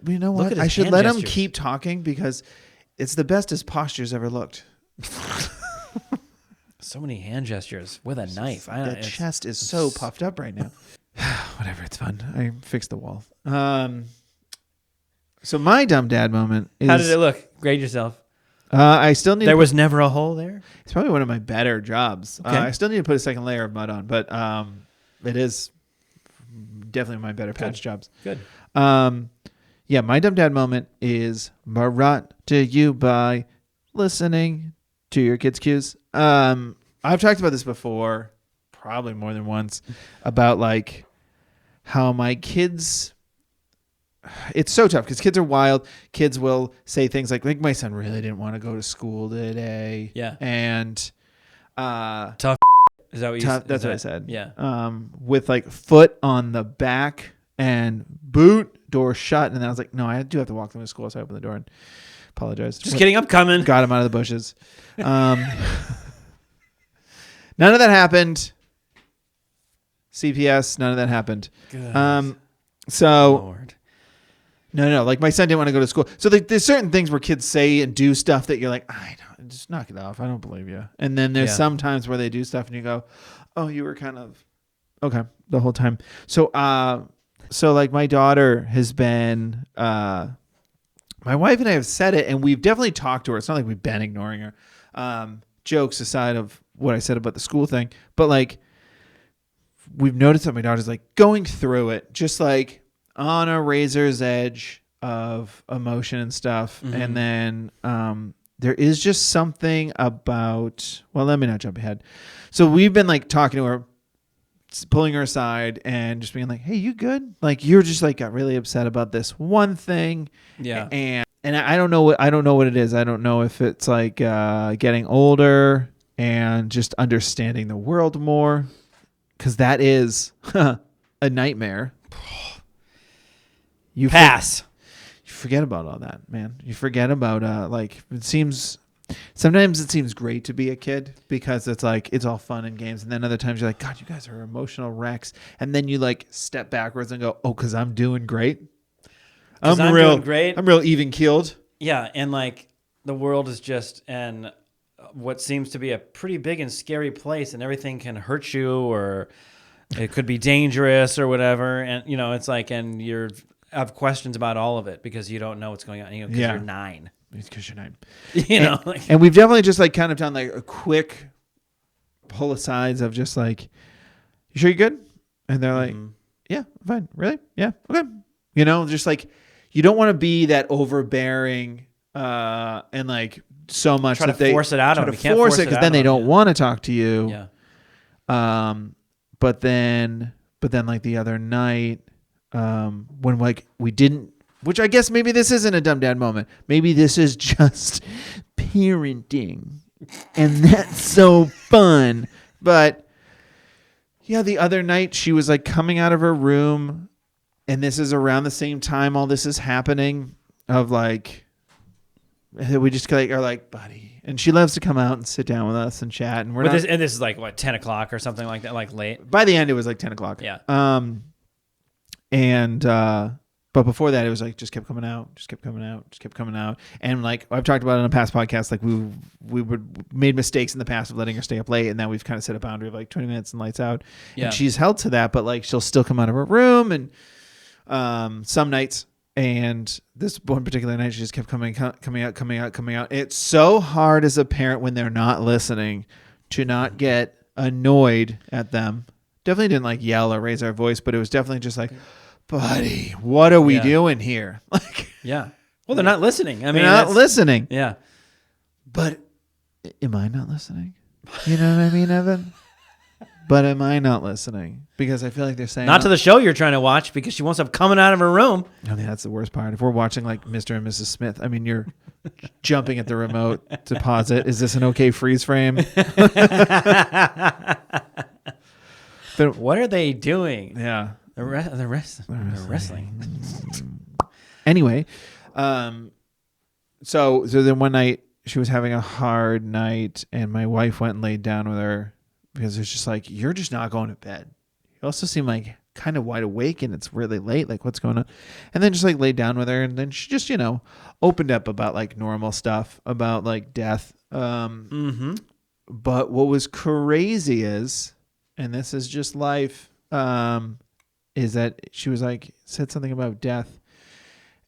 Speaker 1: You know what? I should let him keep talking because it's the best his posture's ever looked.
Speaker 2: So many hand gestures with a knife.
Speaker 1: The chest is so puffed up right now. Whatever, it's fun. I fixed the wall. So my dumb dad moment is...
Speaker 2: How did it look? Grade yourself.
Speaker 1: I still need...
Speaker 2: There was never a hole there?
Speaker 1: It's probably one of my better jobs.
Speaker 2: Okay.
Speaker 1: I still need to put a second layer of mud on, but it is definitely my better patch jobs.
Speaker 2: Good.
Speaker 1: Yeah, my dumb dad moment is brought to you by listening to your kids' cues. I've talked about this before, probably more than once, about like how my kids... It's so tough because kids are wild. Kids will say things like my son really didn't want to go to school today.
Speaker 2: Yeah.
Speaker 1: And
Speaker 2: tough. Is that what you said?
Speaker 1: That's what I said.
Speaker 2: Yeah.
Speaker 1: With like foot on the back and boot, door shut. And then I was like, no, I do have to walk them to school. So I opened the door and apologized.
Speaker 2: Just kidding. I'm coming.
Speaker 1: Got him out of the bushes. None of that happened. CPS, none of that happened.
Speaker 2: Good.
Speaker 1: So
Speaker 2: Lord.
Speaker 1: No. Like my son didn't want to go to school. So there's certain things where kids say and do stuff that you're like, I don't, just knock it off. I don't believe you. And then there's some times where they do stuff and you go, oh, you were kind of okay the whole time. So like my daughter has been, my wife and I have said it, and we've definitely talked to her. It's not like we've been ignoring her. jokes aside of what I said about the school thing, but like we've noticed that my daughter's like going through it, just like on a razor's edge of emotion and stuff.
Speaker 2: Mm-hmm.
Speaker 1: And then there is just something about, well, let me not jump ahead. So we've been like talking to her, pulling her aside and just being like, hey, you good? Like you're just like got really upset about this one thing.
Speaker 2: Yeah.
Speaker 1: And I don't know what it is. I don't know if it's like getting older and just understanding the world more, because that is a nightmare. You
Speaker 2: Pass.
Speaker 1: You forget about all that, man. You forget about like sometimes it seems great to be a kid because it's like it's all fun and games, and then other times you're like, God, you guys are emotional wrecks, and then you like step backwards and go, oh, because I'm doing great. I'm
Speaker 2: doing great.
Speaker 1: I'm real even keeled.
Speaker 2: Yeah, and like the world is just what seems to be a pretty big and scary place, and everything can hurt you, or it could be dangerous or whatever. And it's like, and you have questions about all of it because you don't know what's going on. Because you're 9.
Speaker 1: It's because you're 9.
Speaker 2: And
Speaker 1: we've definitely just like kind of done like a quick pull asides of just like, you sure you're good? And they're like, yeah, fine. Really? Yeah. Okay. Just like, you don't want to be that overbearing and like so much
Speaker 2: try
Speaker 1: that
Speaker 2: to force it out of them.
Speaker 1: You can't force it because then they don't want to talk to you.
Speaker 2: Yeah.
Speaker 1: But then like the other night, when like we didn't, which I guess maybe this isn't a dumb dad moment. Maybe this is just parenting, and that's so fun. But yeah, the other night she was like coming out of her room. And this is around the same time all this is happening, of like, we just like are like, buddy. And she loves to come out and sit down with us and chat. And
Speaker 2: this is like what, 10 o'clock or something like that, like late.
Speaker 1: By the end, it was like 10 o'clock.
Speaker 2: Yeah.
Speaker 1: But before that, it was like just kept coming out. And like I've talked about it on a past podcast, like we made mistakes in the past of letting her stay up late, and now we've kind of set a boundary of like 20 minutes and lights out. Yeah. And she's held to that, but like she'll still come out of her room and. Some nights, and this one particular night, she just kept coming out. It's so hard as a parent when they're not listening to not get annoyed at them. Definitely didn't like yell or raise our voice, but it was definitely just like, buddy, what are we doing here? Like,
Speaker 2: yeah. Well, they're not listening. I mean,
Speaker 1: they're not listening.
Speaker 2: Yeah.
Speaker 1: But am I not listening? You know what I mean, Evan? But am I not listening? Because I feel like they're saying...
Speaker 2: Not to the show you're trying to watch, because she won't stop coming out of her room.
Speaker 1: I mean, that's the worst part. If we're watching like Mr. and Mrs. Smith, I mean, you're jumping at the remote to pause it. Is this an okay freeze frame?
Speaker 2: But what are they doing?
Speaker 1: Yeah.
Speaker 2: They're wrestling.
Speaker 1: Anyway, so then one night she was having a hard night, and my wife went and laid down with her. Because it's just like, you're just not going to bed. You also seem like kind of wide awake, and it's really late. Like, what's going on? And then just like laid down with her, and then she just, opened up about like normal stuff, about like death. But what was crazy is, and this is just life, is that she was like, said something about death.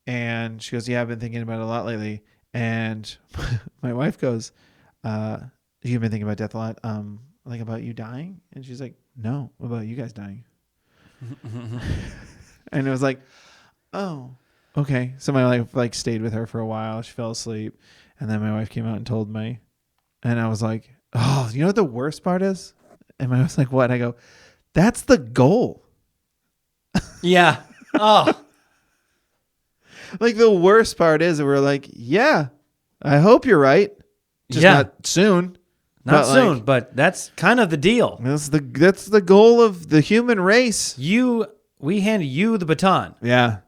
Speaker 1: And she goes, yeah, I've been thinking about it a lot lately. And my wife goes, you've been thinking about death a lot. Like about you dying? And she's like, no, about you guys dying. And it was like, oh, okay. So my wife like stayed with her for a while. She fell asleep. And then my wife came out and told me. And I was like, oh, you know what the worst part is? And my wife's like, what? I go, that's the goal.
Speaker 2: Yeah. Oh.
Speaker 1: Like the worst part is that we're like, yeah, I hope you're right. Just not soon.
Speaker 2: Not soon, but that's kind of the deal.
Speaker 1: That's the goal of the human race.
Speaker 2: We hand you the baton.
Speaker 1: Yeah.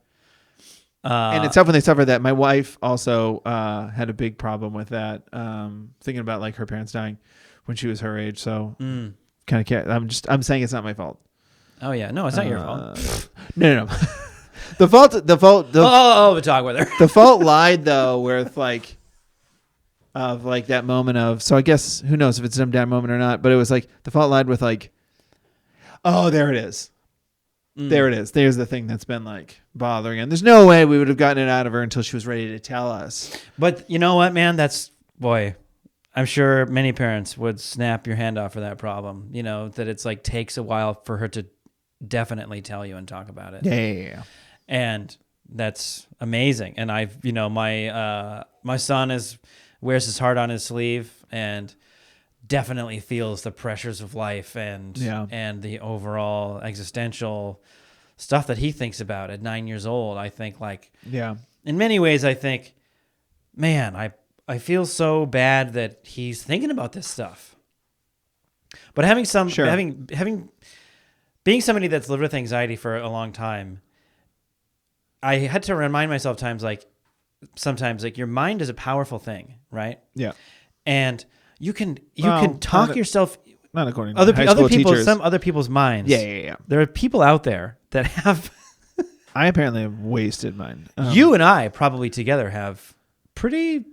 Speaker 1: And it's tough when they suffer that. My wife also had a big problem with that. Thinking about like her parents dying when she was her age. So kind of I'm saying it's not my fault.
Speaker 2: Oh yeah, no, it's not your fault.
Speaker 1: No. The fault.
Speaker 2: We'll talk with her.
Speaker 1: The fault lied though, where it's like. Of like that moment of, so I guess who knows if it's a dumb dad moment or not, but it was like the fault lied with like, oh, there it is. There it is. There's the thing that's been like bothering her. And there's no way we would have gotten it out of her until she was ready to tell us.
Speaker 2: But you know what, man? I I'm sure many parents would snap your hand off for that problem. You know, that it's like takes a while for her to definitely tell you and talk about it.
Speaker 1: Yeah.
Speaker 2: And that's amazing. And my son wears his heart on his sleeve and definitely feels the pressures of life and the overall existential stuff that he thinks about at 9 years old. I think in many ways, I think, man, I feel so bad that he's thinking about this stuff. But being somebody that's lived with anxiety for a long time, I had to remind myself sometimes your mind is a powerful thing, right?
Speaker 1: Yeah.
Speaker 2: And you can talk yourself.
Speaker 1: Not according to
Speaker 2: other
Speaker 1: high school
Speaker 2: people,
Speaker 1: teachers.
Speaker 2: some other people's minds.
Speaker 1: Yeah.
Speaker 2: There are people out there that have.
Speaker 1: I apparently have wasted mine.
Speaker 2: You and I probably together have pretty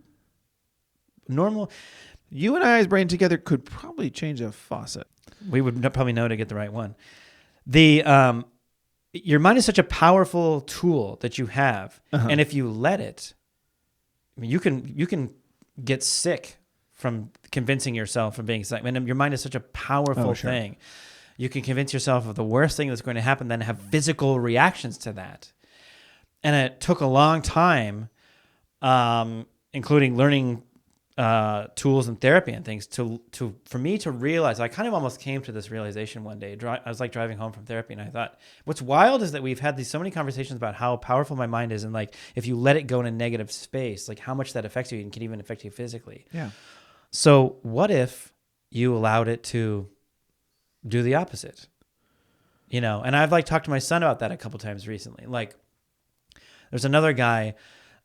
Speaker 2: normal.
Speaker 1: You and I's brain together could probably change a faucet.
Speaker 2: We would probably know to get the right one. Your mind is such a powerful tool that you have, and if you let it, I mean, you can get sick from convincing yourself from being sick. And your mind is such a powerful thing. You can convince yourself of the worst thing that's going to happen, then have physical reactions to that. And it took a long time, including learning tools and therapy and things for me to realize. I kind of almost came to this realization one day. I was like driving home from therapy, and I thought, what's wild is that we've had so many conversations about how powerful my mind is, and like if you let it go in a negative space, like how much that affects you and can even affect you physically.
Speaker 1: Yeah.
Speaker 2: So what if you allowed it to do the opposite? You know, and I've talked to my son about that a couple times recently. Like, there's another guy.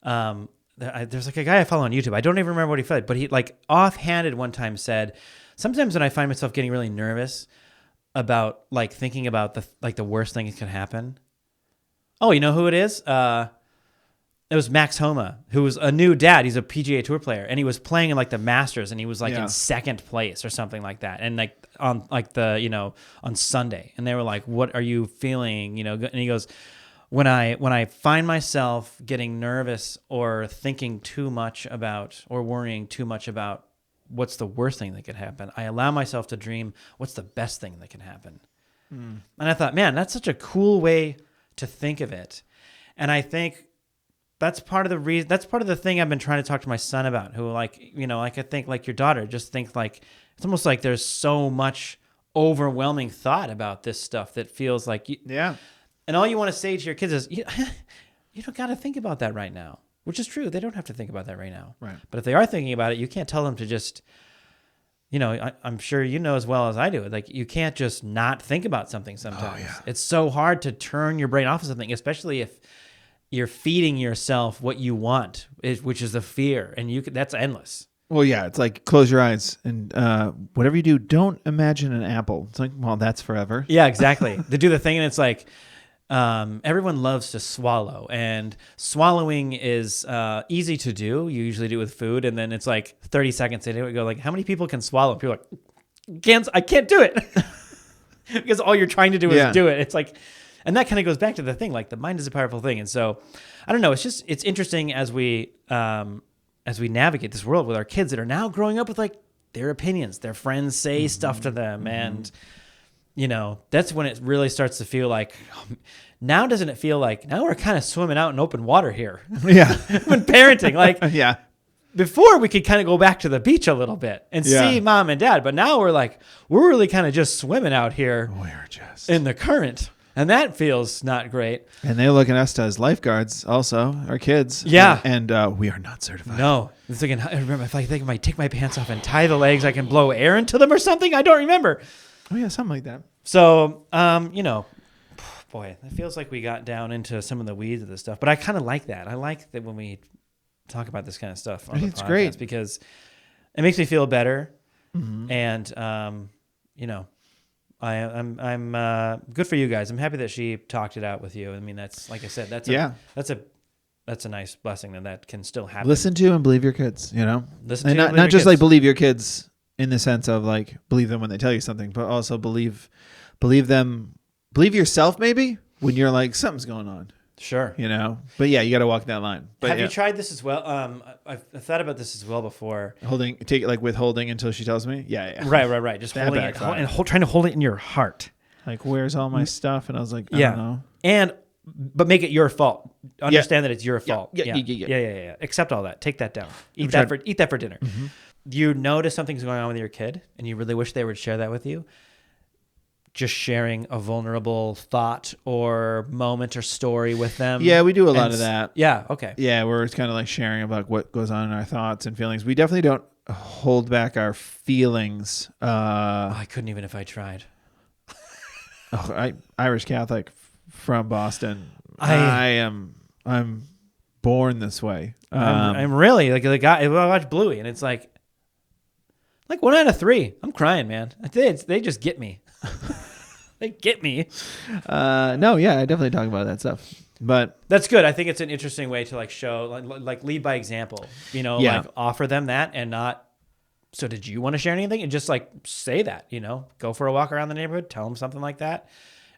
Speaker 2: There's a guy I follow on YouTube. I don't even remember what he said, but he offhanded one time said, sometimes when I find myself getting really nervous about thinking about the worst thing that could happen. Oh, you know who it is? It was Max Homa, who was a new dad. He's a PGA Tour player, and he was playing in the Masters, and he was in second place or something like that. And on Sunday, and they were like, "What are you feeling?" You know, and he goes, When I find myself getting nervous or thinking too much about or worrying too much about what's the worst thing that could happen, I allow myself to dream what's the best thing that can happen. And I thought, man, that's such a cool way to think of it. And I think that's part of the reason. That's part of the thing I've been trying to talk to my son about. Who I think your daughter. Just think it's almost like there's so much overwhelming thought about this stuff that feels like And all you want to say to your kids is, you don't got to think about that right now, which is true. They don't have to think about that right now.
Speaker 1: Right.
Speaker 2: But if they are thinking about it, you can't tell them to just, I'm sure you know as well as I do. You can't just not think about something sometimes. Oh, yeah. It's so hard to turn your brain off of something, especially if you're feeding yourself what you want, which is the fear. And that's endless.
Speaker 1: Well, yeah, it's like close your eyes and whatever you do, don't imagine an apple. It's like, well, that's forever.
Speaker 2: Yeah, exactly. They do the thing and it's like, everyone loves to swallow, and swallowing is easy to do. You usually do it with food, and then it's 30 seconds into it, you go how many people can swallow? And people are like, I can't do it because all you're trying to do is do it. It's and that kind of goes back to the thing, the mind is a powerful thing. And so I don't know. It's interesting as we navigate this world with our kids that are now growing up with their opinions. Their friends say stuff to them, and that's when it really starts to feel now doesn't it feel now we're kind of swimming out in open water here?
Speaker 1: Yeah.
Speaker 2: When parenting,
Speaker 1: yeah.
Speaker 2: Before we could kind of go back to the beach a little bit and see mom and dad, but now we're we're really kind of just swimming out here.
Speaker 1: We're just
Speaker 2: in the current. And that feels not great.
Speaker 1: And they're looking at us as lifeguards also, our kids.
Speaker 2: Yeah.
Speaker 1: And we are not certified.
Speaker 2: No. I remember if I might take my pants off and tie the legs, I can blow air into them or something. I don't remember.
Speaker 1: Oh, yeah, something like that.
Speaker 2: So, boy, it feels like we got down into some of the weeds of this stuff. But I kind of like that. I like that when we talk about this kind of stuff on the podcast. Great. Because it makes me feel better. Mm-hmm. And, I'm good for you guys. I'm happy that she talked it out with you. I mean, that's, like I said, that's a nice blessing that can still happen.
Speaker 1: Listen to and believe your kids,
Speaker 2: Listen
Speaker 1: and
Speaker 2: to
Speaker 1: not just kids. Believe your kids in the sense of believe them when they tell you something, but also believe yourself maybe when you're something's going on.
Speaker 2: Sure.
Speaker 1: You know, but yeah, you got to walk that line. But
Speaker 2: Have
Speaker 1: yeah,
Speaker 2: you tried this as well? I've thought about this as well before.
Speaker 1: take it like withholding until she tells me? Yeah.
Speaker 2: Right. Just
Speaker 1: That
Speaker 2: holding it
Speaker 1: backfired.
Speaker 2: and trying to hold it in your heart.
Speaker 1: Like, where's all my stuff? And I was like, I don't know.
Speaker 2: But make it your fault. Understand that it's your fault.
Speaker 1: Yeah.
Speaker 2: Accept all that. Take that down. Eat
Speaker 1: tried-
Speaker 2: that for dinner.
Speaker 1: Mm-hmm.
Speaker 2: You notice something's going on with your kid, and you really wish they would share that with you. Just sharing a vulnerable thought or moment or story with them.
Speaker 1: Yeah, we do a lot of that.
Speaker 2: Yeah. Okay.
Speaker 1: Yeah, we're kind of like sharing about what goes on in our thoughts and feelings. We definitely don't hold back our feelings.
Speaker 2: I couldn't even if I tried.
Speaker 1: Irish Catholic from Boston. I'm born this way.
Speaker 2: I'm really like the guy. I watch Bluey, and it's like 1 out of 3. I'm crying, man. They just get me. They get me.
Speaker 1: No, yeah, I definitely talk about that stuff. But
Speaker 2: that's good. I think it's an interesting way to like show, like lead by example. You know, like offer them that and not. So did you want to share anything? And just like say that. You know, go for a walk around the neighborhood. Tell them something like that,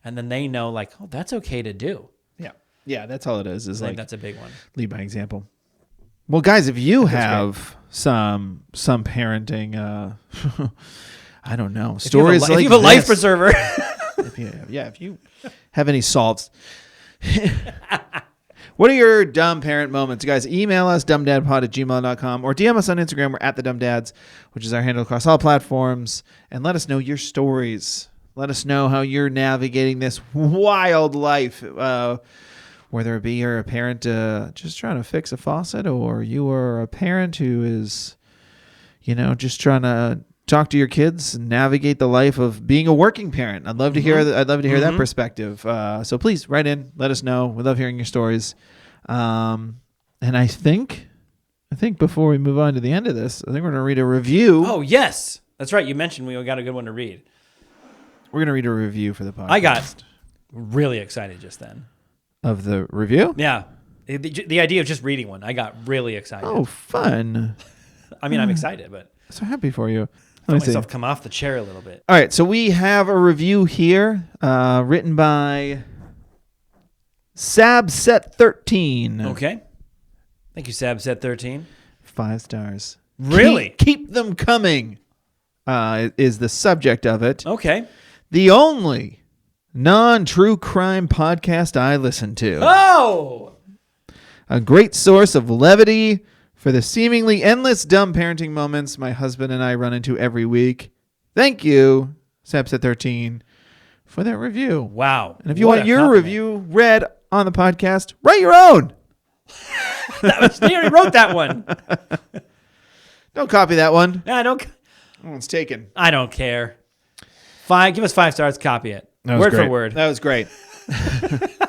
Speaker 2: and then they know like, oh, that's okay to do.
Speaker 1: Yeah, that's all it is.
Speaker 2: I think that's a big one.
Speaker 1: Lead by example. Well, guys, if you have some parenting, I don't know, stories
Speaker 2: if
Speaker 1: like
Speaker 2: you have a
Speaker 1: this,
Speaker 2: life preserver.
Speaker 1: if you have any salts. What are your dumb parent moments? Guys, email us dumbdadpod@gmail.com or DM us on Instagram. We're at the Dumb Dads, which is our handle across all platforms, and let us know your stories. Let us know how you're navigating this wild life. Whether it be you're a parent just trying to fix a faucet, or you are a parent who is, just trying to talk to your kids and navigate the life of being a working parent. I'd love to hear. I'd love to hear that perspective. So please write in. Let us know. We love hearing your stories. And I think before we move on to the end of this, I think we're going to read a review.
Speaker 2: Oh yes, that's right. You mentioned we got a good one to read.
Speaker 1: We're going to read a review for the podcast.
Speaker 2: I got really excited just then.
Speaker 1: Of the review?
Speaker 2: Yeah. The idea of just reading one, I got really excited.
Speaker 1: Oh, fun.
Speaker 2: I mean, I'm excited, but
Speaker 1: so happy for you.
Speaker 2: Let myself come off the chair a little bit.
Speaker 1: All right, so we have a review here written by Sabset13.
Speaker 2: Okay. Thank you, Sabset13.
Speaker 1: 5 stars.
Speaker 2: Really?
Speaker 1: Keep them coming is the subject of it.
Speaker 2: Okay.
Speaker 1: The only non-true crime podcast I listen to.
Speaker 2: Oh!
Speaker 1: A great source of levity for the seemingly endless dumb parenting moments my husband and I run into every week. Thank you, Sabset13, for that review.
Speaker 2: Wow.
Speaker 1: And if you want your review read on the podcast, write your own.
Speaker 2: They already wrote that one.
Speaker 1: Don't copy that one.
Speaker 2: No,
Speaker 1: That one's taken.
Speaker 2: I don't care. Give us 5 stars, copy it. Word for word.
Speaker 1: That was great.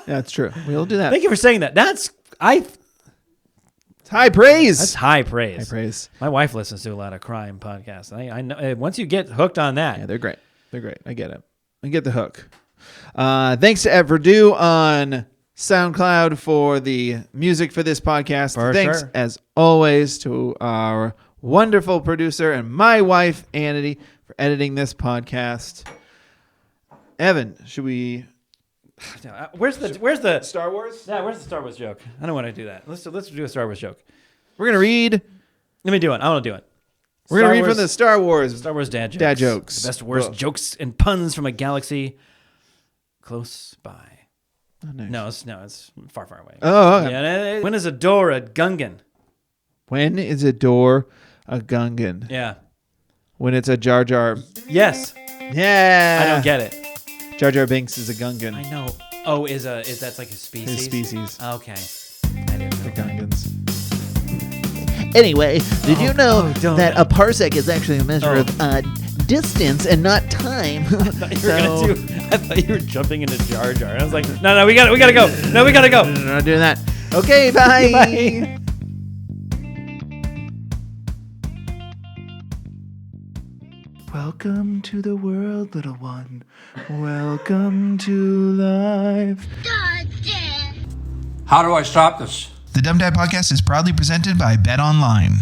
Speaker 1: That's true. We'll do that.
Speaker 2: Thank you for saying that.
Speaker 1: It's high praise.
Speaker 2: That's high praise.
Speaker 1: High praise.
Speaker 2: My wife listens to a lot of crime podcasts. I know once you get hooked on that.
Speaker 1: Yeah, they're great. They're great. I get it. I get the hook. Thanks to Ed Verdue on SoundCloud for the music for this podcast. Thanks, as always, to our wonderful producer and my wife, Annity, for editing this podcast. Evan, should we...
Speaker 2: Where's the
Speaker 1: Star Wars?
Speaker 2: Yeah, where's the Star Wars joke? I don't want to do that. Let's do a Star Wars joke.
Speaker 1: We're going to read...
Speaker 2: Let me do it. I want to do it.
Speaker 1: We're going to read from the Star Wars
Speaker 2: dad jokes.
Speaker 1: Dad jokes.
Speaker 2: The best, worst jokes and puns from a galaxy close by.
Speaker 1: Oh, nice.
Speaker 2: No, it's far, far away.
Speaker 1: Oh, okay.
Speaker 2: Yeah, when is a door a Gungan?
Speaker 1: When is a door a Gungan?
Speaker 2: Yeah.
Speaker 1: When it's a Jar Jar.
Speaker 2: Yes.
Speaker 1: Yeah.
Speaker 2: I don't get it.
Speaker 1: Jar Jar Binks is a Gungan.
Speaker 2: I know. Oh, is that's like a species?
Speaker 1: His species.
Speaker 2: Okay. I didn't know.
Speaker 1: The Gungans.
Speaker 3: Anyway, did you know that a parsec is actually a measure of distance and not time?
Speaker 2: I thought you were jumping into Jar Jar. I was like, no, we gotta go. No, we gotta go.
Speaker 1: No, not doing that. Okay, bye.
Speaker 2: Bye.
Speaker 1: Welcome to the world, little one. Welcome to life.
Speaker 4: How do I stop this?
Speaker 1: The Dumb Dad Podcast is proudly presented by Bet Online.